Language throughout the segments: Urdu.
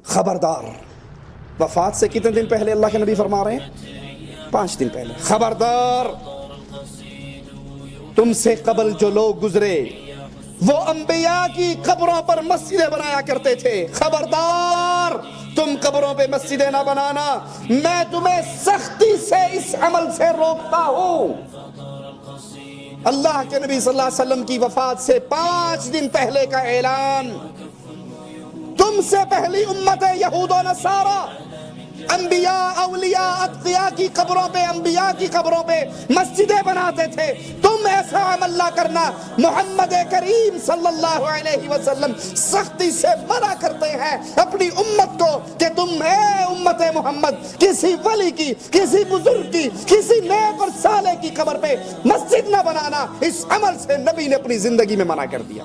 خبردار. وفات سے کتنے دن پہلے اللہ کے نبی فرما رہے ہیں؟ 5 دن پہلے. خبردار تم سے قبل جو لوگ گزرے وہ انبیاء کی قبروں پر مسجدیں بنایا کرتے تھے. خبردار تم قبروں پہ مسجدیں نہ بنانا. میں تمہیں سختی سے اس عمل سے روکتا ہوں. اللہ کے نبی صلی اللہ علیہ وسلم کی وفات سے 5 دن پہلے کا اعلان. تم سے پہلی امت یہود و نصارہ انبیاء اولیاء اتقیاء کی قبروں پہ انبیاء کی قبروں پہ مسجدیں بناتے تھے. تم ایسا عمل نہ کرنا. محمد کریم صلی اللہ علیہ وسلم سختی سے منع کرتے ہیں اپنی امت کو کہ تم اے امت محمد کسی ولی کی کسی بزرگ کی کسی نیک اور صالح کی قبر پہ مسجد نہ بنانا. اس عمل سے نبی نے اپنی زندگی میں منع کر دیا.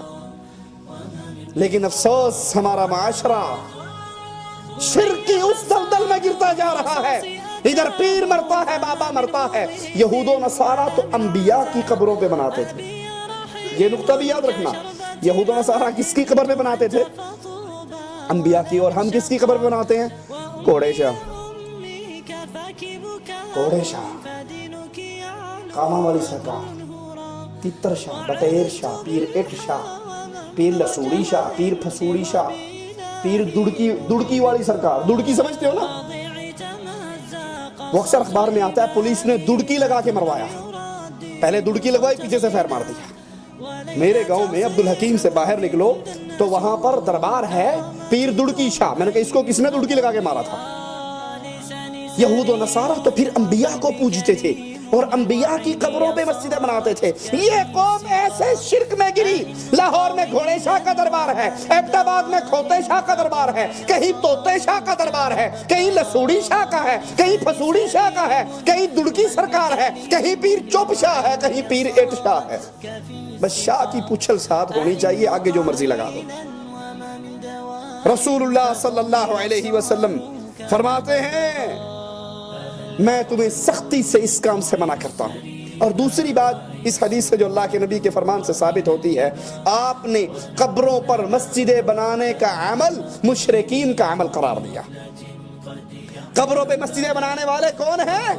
لیکن افسوس ہمارا معاشرہ شرک کی اس دلدل میں گرتا جا رہا ہے. ادھر پیر مرتا ہے بابا مرتا ہے. یہود و نصارہ تو انبیاء کی قبروں پہ بناتے تھے. یہ نقطہ بھی یاد رکھنا. یہود و نصارہ کس کی قبر پہ بناتے تھے؟ انبیاء کی. اور ہم کس کی قبر پہ بناتے ہیں؟ کوڑے شاہ کوڑے شاہ کاما والی سرکار تتر شاہ بٹیر شاہ پیر اٹ شاہ پیر لسوڑی شاہ پیر پھسوڑی شاہ پیر دڑکی والی سرکار. دڑکی سمجھتے ہو نا؟ وہ اکثر اخبار میں آتا ہے پولیس نے دڑکی لگا کے مروایا. پہلے دڑکی لگوائی پیچھے سے فیر مار دیا. میرے گاؤں میں عبدالحکیم سے باہر نکلو تو وہاں پر دربار ہے پیر دڑکی شاہ. میں نے کہا اس کو کس نے دڑکی لگا کے مارا تھا؟ یہود و نصارہ تو پھر انبیاء کو پوجتے تھے اور انبیاء کی قبروں پہ مسجدیں بناتے تھے. یہ قوم ایسے شرک میں گری. لاہور میں گھوڑے شاہ کا دربار ہے, ایبٹ آباد میں کھوتے شاہ کا دربار ہے, کہیں توتے شاہ کا دربار ہے, کہیں لسوڑی شاہ کا ہے, کہیں پھسوڑی شاہ کا ہے, کہیں دڑکی سرکار ہے, کہیں پیر چوپ شاہ ہے, کہیں پیر اٹ شاہ ہے. بس شاہ کی پوچھل ساتھ ہونی چاہیے, آگے جو مرضی لگا دو. رسول اللہ صلی اللہ علیہ وسلم فرماتے ہیں میں تمہیں سختی سے اس کام سے منع کرتا ہوں. اور دوسری بات اس حدیث سے جو اللہ کے نبی کے فرمان سے ثابت ہوتی ہے, آپ نے قبروں پر مسجدیں بنانے کا عمل مشرکین کا عمل قرار دیا. قبروں پہ مسجدیں بنانے والے کون ہیں؟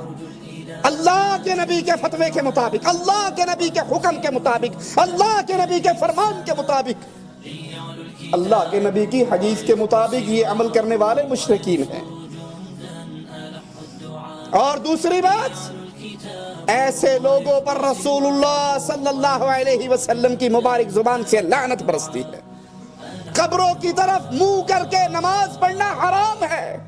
اللہ کے نبی کے فتوے کے مطابق, اللہ کے نبی کے حکم کے مطابق, اللہ کے نبی کے فرمان کے مطابق, اللہ کے نبی کی حدیث کے مطابق یہ عمل کرنے والے مشرکین ہیں. اور دوسری بات, ایسے لوگوں پر رسول اللہ صلی اللہ علیہ وسلم کی مبارک زبان سے لعنت برستی ہے. قبروں کی طرف منہ کر کے نماز پڑھنا حرام ہے.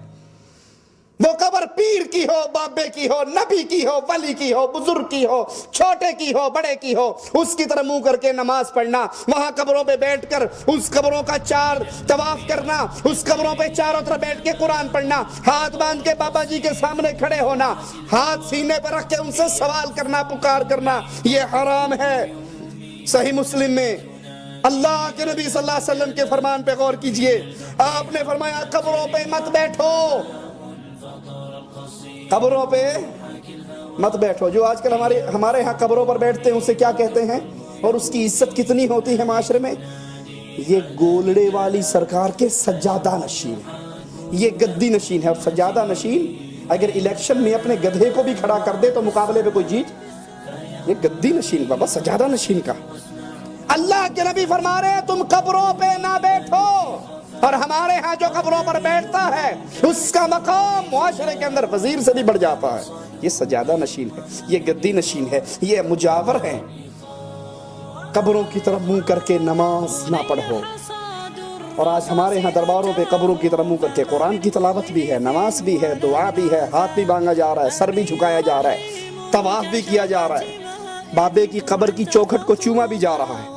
وہ قبر پیر کی ہو, بابے کی ہو, نبی کی ہو, ولی کی ہو, بزرگ کی ہو, چھوٹے کی ہو, بڑے کی ہو, اس کی طرف منہ کر کے نماز پڑھنا, وہاں قبروں پہ بیٹھ کر اس قبروں کا 4 طواف کرنا, اس قبروں پہ چاروں طرف بیٹھ کے قرآن پڑھنا, ہاتھ باندھ کے بابا جی کے سامنے کھڑے ہونا, ہاتھ سینے پہ رکھ کے ان سے سوال کرنا, پکار کرنا, یہ حرام ہے. صحیح مسلم میں اللہ کے نبی صلی اللہ علیہ وسلم کے فرمان پہ غور کیجئے. آپ نے فرمایا قبروں پہ مت بیٹھو, قبروں پہ مت بیٹھو. جو آج کل ہمارے ہاں قبروں پر بیٹھتے ہیں اسے کیا کہتے ہیں اور اس کی عزت کتنی ہوتی ہے معاشرے میں؟ یہ گولڑے والی سرکار کے سجادہ نشین ہے, یہ گدی نشین ہے. اور سجادہ نشین اگر الیکشن میں اپنے گدھے کو بھی کھڑا کر دے تو مقابلے پہ کوئی جیت. یہ گدی نشین بابا, سجادہ نشین کا. اللہ کے نبی فرما رہے ہیں تم قبروں پہ نہ بیٹھو. اور ہمارے ہاں جو قبروں پر بیٹھتا ہے اس کا مقام معاشرے کے اندر وزیر سے بھی بڑھ جاتا ہے. یہ سجادہ نشین ہے, یہ گدی نشین ہے, یہ مجاور ہے. قبروں کی طرف منہ کر کے نماز نہ پڑھو. اور آج ہمارے ہاں درباروں پہ قبروں کی طرف منہ کر کے قرآن کی تلاوت بھی ہے, نماز بھی ہے, دعا بھی ہے, ہاتھ بھی مانگا جا رہا ہے, سر بھی جھکایا جا رہا ہے, طواف بھی کیا جا رہا ہے, بابے کی قبر کی چوکھٹ کو چوما بھی جا رہا ہے.